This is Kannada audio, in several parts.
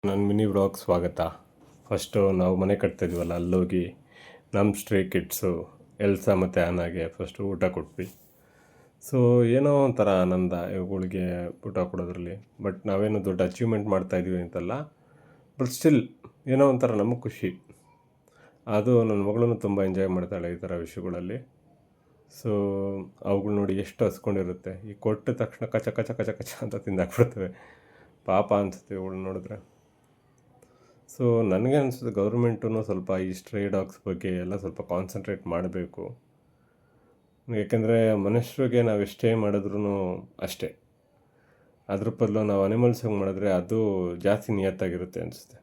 ನನ್ನ ಮಿನಿ ವ್ಲಾಗ್ ಸ್ವಾಗತ. ಫಸ್ಟು ನಾವು ಮನೆ ಕಟ್ತಾಯಿದ್ವಲ್ಲ, ಅಲ್ಲೋಗಿ ನಮ್ಮ ಸ್ಟ್ರೇ ಕಿಡ್ಸು ಎಲ್ಸಾ ಮತ್ತು ಆನಾಗೆ ಫಸ್ಟು ಊಟ ಕೊಟ್ವಿ. ಸೊ ಏನೋ ಒಂಥರ ಆನಂದ ಇವುಗಳಿಗೆ ಊಟ ಕೊಡೋದ್ರಲ್ಲಿ. ಬಟ್ ನಾವೇನು ದೊಡ್ಡ ಅಚೀವ್ಮೆಂಟ್ ಮಾಡ್ತಾಯಿದ್ವಿ ಅಂತಲ್ಲ, ಬಟ್ ಸ್ಟಿಲ್ ಏನೋ ಒಂಥರ ನಮಗೆ ಖುಷಿ. ಅದು ನನ್ನ ಮಗಳೂ ತುಂಬ ಎಂಜಾಯ್ ಮಾಡ್ತಾಳೆ ಈ ಥರ ವಿಷಯಗಳಲ್ಲಿ. ಸೊ ಅವುಗಳು ನೋಡಿ ಎಷ್ಟು ಹಸ್ಕೊಂಡಿರುತ್ತೆ. ಈ ಕೊಟ್ಟ ತಕ್ಷಣ ಕಚ ಕಚ ಕಚ ಕಚ ಅಂತ ತಿಂದಾಕ್ಬಿಡ್ತವೆ. ಪಾಪ ಅನಿಸುತ್ತೆ ಇವುಗಳು ನೋಡಿದ್ರೆ. ಸೊ ನನಗೆ ಅನಿಸುತ್ತೆ ಗೌರ್ಮೆಂಟು ಸ್ವಲ್ಪ ಈ ಸ್ಟ್ರೇ ಡಾಗ್ಸ್ ಬಗ್ಗೆ ಎಲ್ಲ ಸ್ವಲ್ಪ ಕಾನ್ಸಂಟ್ರೇಟ್ ಮಾಡಬೇಕು. ಏಕೆಂದರೆ ಮನುಷ್ಯರಿಗೆ ನಾವು ಎಷ್ಟೇ ಮಾಡಿದ್ರೂ ಅಷ್ಟೇ, ಅದ್ರ ಬದಲು ನಾವು ಅನಿಮಲ್ಸಿಗೆ ಮಾಡಿದ್ರೆ ಅದು ಜಾಸ್ತಿ ನಿಯತ್ತಾಗಿರುತ್ತೆ ಅನಿಸುತ್ತೆ.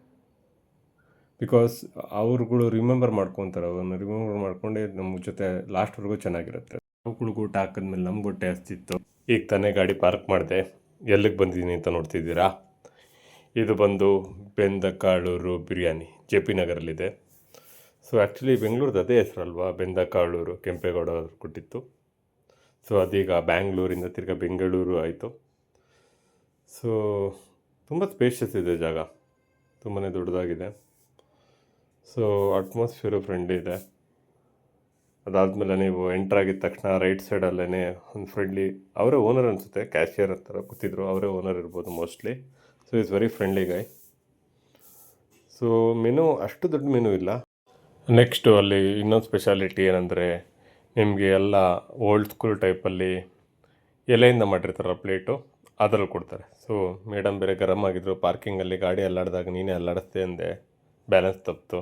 ಬಿಕಾಸ್ ಅವ್ರುಗಳು ರಿಮೆಂಬರ್ ಮಾಡ್ಕೊತಾರೆ, ಅವನ್ನ ರಿಮೆಂಬರ್ ಮಾಡ್ಕೊಂಡೇ ನಮ್ಮ ಜೊತೆ ಲಾಸ್ಟ್ವರೆಗೂ ಚೆನ್ನಾಗಿರುತ್ತೆ. ಅವುಗಳಿಗೆ ಊಟ ಹಾಕಿದ್ಮೇಲೆ ನಮ್ಗೆ ಹೊಟ್ಟೆ ಹಸ್ತಿತ್ತು. ಈಗ ತಾನೇ ಗಾಡಿ ಪಾರ್ಕ್ ಮಾಡಿದೆ. ಎಲ್ಲಿಗೆ ಬಂದಿದ್ದೀನಿ ಅಂತ ನೋಡ್ತಿದ್ದೀರಾ? ಇದು ಬಂದು ಬೆಂದಕಾಳೂರು ಬಿರಿಯಾನಿ, ಜೆ ಪಿ ನಗರಲ್ಲಿದೆ. ಸೊ ಆ್ಯಕ್ಚುಲಿ ಬೆಂಗಳೂರದ್ದು ಅದೇ ಹೆಸರಲ್ವಾ, ಬೆಂದಕಾಳೂರು, ಕೆಂಪೇಗೌಡ ಅವರು ಕೊಟ್ಟಿತ್ತು. ಸೊ ಅದೀಗ ಬ್ಯಾಂಗ್ಳೂರಿಂದ ತಿರ್ಗಾ ಬೆಂಗಳೂರು ಆಯಿತು. ಸೊ ತುಂಬ ಸ್ಪೇಷಿಯಸ್ ಇದೆ ಜಾಗ, ತುಂಬಾ ದೊಡ್ಡದಾಗಿದೆ. ಸೊ ಅಟ್ಮಾಸ್ಫಿಯರು ಫ್ರೆಂಡ್ಲಿ ಇದೆ. ಅದಾದಮೇಲೆ ನೀವು ಎಂಟ್ರಾಗಿದ್ದ ತಕ್ಷಣ ರೈಟ್ ಸೈಡಲ್ಲೇ ಒಂದು ಫ್ರೆಂಡ್ಲಿ, ಅವರೇ ಓನರ್ ಅನಿಸುತ್ತೆ, ಕ್ಯಾಶಿಯರ್ ಥರ ಕೂತಿದ್ರು, ಅವರೇ ಓನರ್ ಇರ್ಬೋದು mostly. So it's very friendly Guy. So menu ಅಷ್ಟು ದೊಡ್ಡ ಮೆನು ಇಲ್ಲ. ನೆಕ್ಸ್ಟು ಅಲ್ಲಿ ಇನ್ನೊಂದು ಸ್ಪೆಷಾಲಿಟಿ ಏನಂದರೆ, ನಿಮಗೆ ಎಲ್ಲ ಓಲ್ಡ್ ಸ್ಕೂಲ್ ಟೈಪಲ್ಲಿ ಎಲೆಯಿಂದ ಮಾಡಿರ್ತಾರಲ್ಲ ಪ್ಲೇಟು, ಅದರಲ್ಲಿ ಕೊಡ್ತಾರೆ. ಸೊ ಮೇಡಮ್ ಬೇರೆ ಗರಮ್ ಆಗಿದ್ರು, ಪಾರ್ಕಿಂಗಲ್ಲಿ ಗಾಡಿ ಅಲ್ಲಾಡಿದಾಗ ನೀನೇ ಅಲ್ಲಾಡಿಸ್ದೆ ಅಂದೆ, ಬ್ಯಾಲೆನ್ಸ್ ತಪ್ಪಿತು.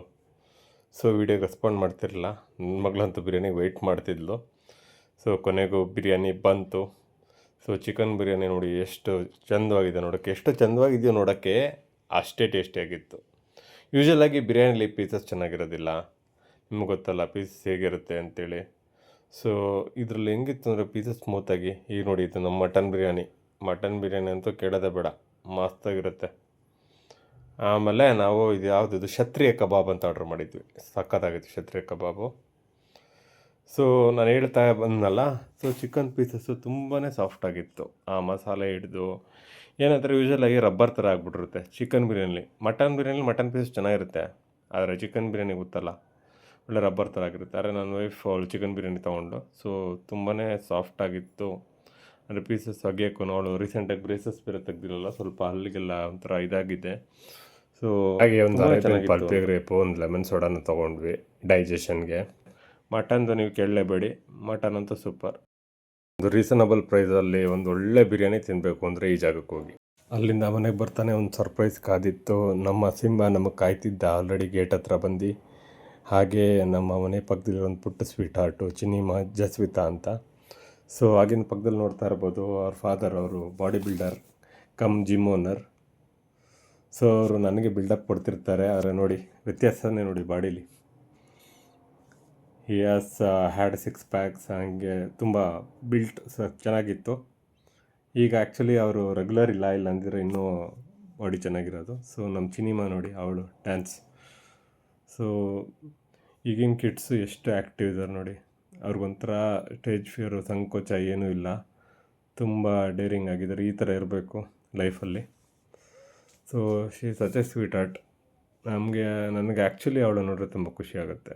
ಸೊ ವೀಡಿಯೋಗೆ ರೆಸ್ಪಾಂಡ್ ಮಾಡ್ತಿರಲಿಲ್ಲ. ನನ್ನ ಮಗಳಂತೂ ಬಿರಿಯಾನಿಗೆ ವೆಯ್ಟ್ ಮಾಡ್ತಿದ್ಲು. ಸೊ ಕೊನೆಗೂ ಬಿರಿಯಾನಿ ಬಂತು. ಸೊ ಚಿಕನ್ ಬಿರಿಯಾನಿ ನೋಡಿ ಎಷ್ಟು ಚಂದವಾಗಿದೆ, ನೋಡೋಕ್ಕೆ ಎಷ್ಟು ಚಂದವಾಗಿದೆಯೋ, ನೋಡೋಕ್ಕೆ ಅಷ್ಟೇ ಟೇಸ್ಟಿಯಾಗಿತ್ತು. ಯೂಶ್ವಲಾಗಿ ಬಿರಿಯಾನಿಲಿ ಪೀಸಸ್ ಚೆನ್ನಾಗಿರೋದಿಲ್ಲ, ನಿಮ್ಗೆ ಗೊತ್ತಲ್ಲ ಪೀಸಸ್ ಹೇಗಿರುತ್ತೆ ಅಂತೇಳಿ. ಸೊ ಇದರಲ್ಲಿ ಹೆಂಗಿತ್ತು ಅಂದರೆ ಪೀಸಸ್ ಸ್ಮೂತಾಗಿ. ಈಗ ನೋಡಿ, ಇದು ನಮ್ಮ ಮಟನ್ ಬಿರಿಯಾನಿ ಅಂತೂ ಕೇಳೋದೇ ಬೇಡ, ಮಸ್ತಾಗಿರುತ್ತೆ. ಆಮೇಲೆ ನಾವು ಇದು ಯಾವುದಿದು ಕ್ಷತ್ರಿಯ ಕಬಾಬ್ ಅಂತ ಆರ್ಡ್ರ್ ಮಾಡಿದ್ವಿ, ಸಖತ್ತಾಗಿತ್ತು ಕ್ಷತ್ರಿಯ ಕಬಾಬು. ಸೊ ನಾನು ಹೇಳ್ತಾ ಬಂದನಲ್ಲ, ಸೊ ಚಿಕನ್ ಪೀಸಸ್ಸು ತುಂಬಾ ಸಾಫ್ಟಾಗಿತ್ತು. ಆ ಮಸಾಲೆ ಹಿಡಿದು ಏನಂದರೆ ಯೂಶ್ವಲಾಗಿ ರಬ್ಬರ್ ಥರ ಆಗಿಬಿಟ್ಟಿರುತ್ತೆ ಚಿಕನ್ ಬಿರಿಯಾನಿ. ಮಟನ್ ಪೀಸ್ ಚೆನ್ನಾಗಿರುತ್ತೆ, ಆದರೆ ಚಿಕನ್ ಬಿರಿಯಾನಿ ಗೊತ್ತಲ್ಲ, ಒಳ್ಳೆ ರಬ್ಬರ್ ಥರ ಆಗಿರುತ್ತೆ. ಆದರೆ ನನ್ನ ವೈಫ್ ಅವಳು ಚಿಕನ್ ಬಿರಿಯಾನಿ ತೊಗೊಂಡು, ಸೊ ತುಂಬಾ ಸಾಫ್ಟಾಗಿತ್ತು. ಅಂದರೆ ಪೀಸಸ್ ಅಗಿಯೋಕ್ಕೂ ಅವಳು ರೀಸೆಂಟಾಗಿ ಬ್ರೇಸಸ್ ಬೇರೆ ತೆಗ್ದಿರಲ್ಲ, ಸ್ವಲ್ಪ ಅಲ್ಲಿಗೆಲ್ಲ ಒಂಥರ ಇದಾಗಿದೆ. ಸೊ ಹಾಗೆ ಒಂದು ಪಲ್ಪೆ ಗ್ರೇಪು, ಒಂದು ಲೆಮನ್ ಸೋಡಾನ ತೊಗೊಂಡ್ವಿ ಡೈಜೆಷನ್ಗೆ. ಮಟನ್ದು ನೀವು ಕೇಳಲೇಬೇಡಿ, ಮಟನ್ ಅಂತೂ ಸೂಪರ್. ಒಂದು ರೀಸನಬಲ್ ಪ್ರೈಸಲ್ಲಿ ಒಂದು ಒಳ್ಳೆ ಬಿರಿಯಾನಿ ತಿನ್ನಬೇಕು ಅಂದರೆ ಈ ಜಾಗಕ್ಕೆ ಹೋಗಿ. ಅಲ್ಲಿಂದ ಮನೆಗೆ ಬರ್ತಾನೆ ಒಂದು ಸರ್ಪ್ರೈಸ್ ಕಾದಿತ್ತು. ನಮ್ಮ ಸಿಂಹ ನಮಗೆ ಕಾಯ್ತಿದ್ದ ಆಲ್ರೆಡಿ ಗೇಟ್ ಹತ್ರ ಬಂದು. ಹಾಗೆ ನಮ್ಮ ಮನೆ ಪಕ್ಕದಲ್ಲಿ ಒಂದು ಪುಟ್ಟ ಸ್ವೀಟ್ ಹಾರ್ಟು ಚಿನ್ನಿಮಾ ಜಸ್ವಿತಾ ಅಂತ. ಸೊ ಆಗಿನ ಪಕ್ಕದಲ್ಲಿ ನೋಡ್ತಾ ಇರ್ಬೋದು, ಅವ್ರ ಫಾದರ್ ಅವರು body builder come gym owner. So ಅವರು ನನಗೆ ಬಿಲ್ಡಪ್ ಕೊಡ್ತಿರ್ತಾರೆ, ಆದರೆ ನೋಡಿ ವ್ಯತ್ಯಾಸನೇ ನೋಡಿ ಬಾಡೀಲಿ. ಹಿ ಹ್ಯಾಸ್ ಹ್ಯಾಡ್ 6 ಪ್ಯಾಕ್ಸ್, ಹಾಗೆ ತುಂಬ ಬಿಲ್ಟ್ ಚೆನ್ನಾಗಿತ್ತು. ಈಗ ಆ್ಯಕ್ಚುಲಿ ಅವರು ರೆಗ್ಯುಲರ್ ಇಲ್ಲ ಅಂದಿದ್ರೆ ಇನ್ನೂ ಬಾಡಿ ಚೆನ್ನಾಗಿರೋದು. ಸೊ ನಮ್ಮ ಚಿನಿಮಾ ನೋಡಿ, ಅವಳು ಡ್ಯಾನ್ಸ್. ಸೊ ಈಗಿನ ಕಿಡ್ಸು ಎಷ್ಟು ಆ್ಯಕ್ಟಿವ್ ಇದ್ದಾರೆ ನೋಡಿ, ಅವ್ರಿಗೊಂಥರ ಸ್ಟೇಜ್ ಫಿಯರು, ಸಂಕೋಚ ಏನೂ ಇಲ್ಲ, ತುಂಬ ಡೇರಿಂಗ್ ಆಗಿದ್ದಾರೆ. ಈ ಥರ ಇರಬೇಕು ಲೈಫಲ್ಲಿ. So she such A sweet heart. ನನಗೆ ಆ್ಯಕ್ಚುಲಿ ಅವಳು ನೋಡಿದ್ರೆ ತುಂಬ ಖುಷಿ ಆಗುತ್ತೆ.